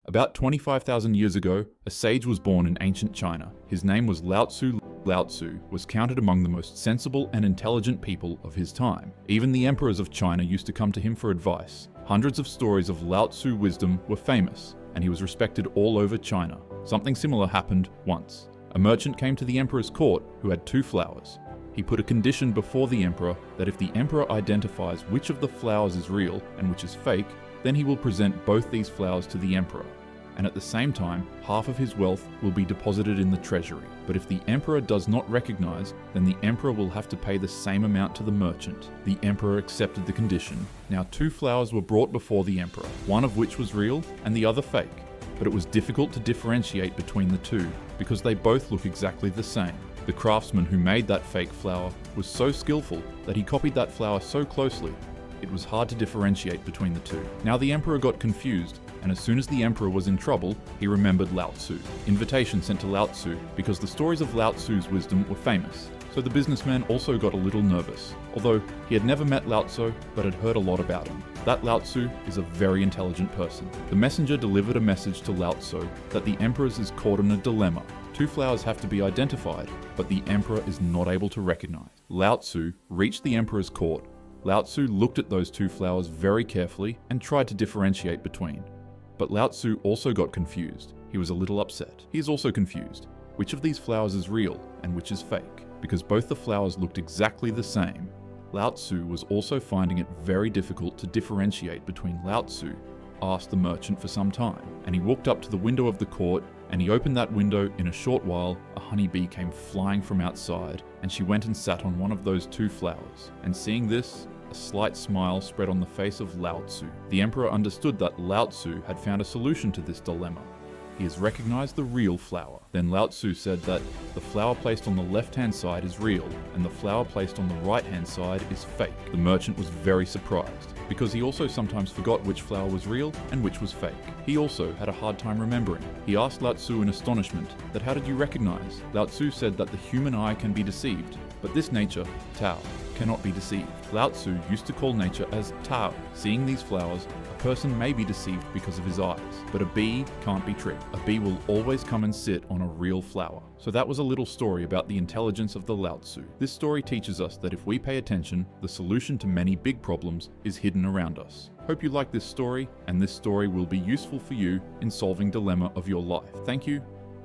About 25,000 years ago, a sage was born in ancient China. His name was Lao Tzu. Lao Tzu was counted among the most sensible and intelligent people of his time. Even the emperors of China used to come to him for advice. Hundreds of stories of Lao Tzu wisdom were famous, and he was respected all over China. Something similar happened once. A merchant came to the emperor's court who had 2 flowers. He put a condition before the emperor that if the emperor identifies which of the flowers is real and which is fake, then he will present both these flowers to the emperor. And at the same time, half of his wealth will be deposited in the treasury. But if the emperor does not recognize, then the emperor will have to pay the same amount to the merchant. The emperor accepted the condition. Now 2 flowers were brought before the emperor, one of which was real and the other fake. But it was difficult to differentiate between the 2 because they both look exactly the same. The craftsman who made that fake flower was so skillful that he copied that flower so closely, it was hard to differentiate between the 2. Now the emperor got confused, and as soon as the emperor was in trouble, he remembered Lao Tzu. Invitation sent to Lao Tzu because the stories of Lao Tzu's wisdom were famous. So the businessman also got a little nervous, although he had never met Lao Tzu but had heard a lot about him. That Lao Tzu is a very intelligent person. The messenger delivered a message to Lao Tzu that the emperor is caught in a dilemma. 2 flowers have to be identified, but the emperor is not able to recognize. Lao Tzu reached the emperor's court. Lao Tzu looked at those 2 flowers very carefully and tried to differentiate between. But Lao Tzu also got confused. He was a little upset. He is also confused. Which of these flowers is real and which is fake? Because both the flowers looked exactly the same. Lao Tzu was also finding it very difficult to differentiate between. Lao Tzu asked the merchant for some time, and he walked up to the window of the court, and he opened that window. In a short while, a honeybee came flying from outside, and she went and sat on one of those 2 flowers. And seeing this, a slight smile spread on the face of Lao Tzu. The emperor understood that Lao Tzu had found a solution to this dilemma. He has recognized the real flower. Then Lao Tzu said that the flower placed on the left-hand side is real, and the flower placed on the right-hand side is fake. The merchant was very surprised, because he also sometimes forgot which flower was real and which was fake. He also had a hard time remembering. He asked Lao Tzu in astonishment that how did you recognize? Lao Tzu said that the human eye can be deceived, but this nature, Tao, cannot be deceived. Lao Tzu used to call nature as Tao. Seeing these flowers, a person may be deceived because of his eyes, but a bee can't be tricked. A bee will always come and sit on a real flower. So that was a little story about the intelligence of the Lao Tzu. This story teaches us that if we pay attention, the solution to many big problems is hidden around us. Hope you like this story, and this story will be useful for you in solving dilemma of your life. Thank you,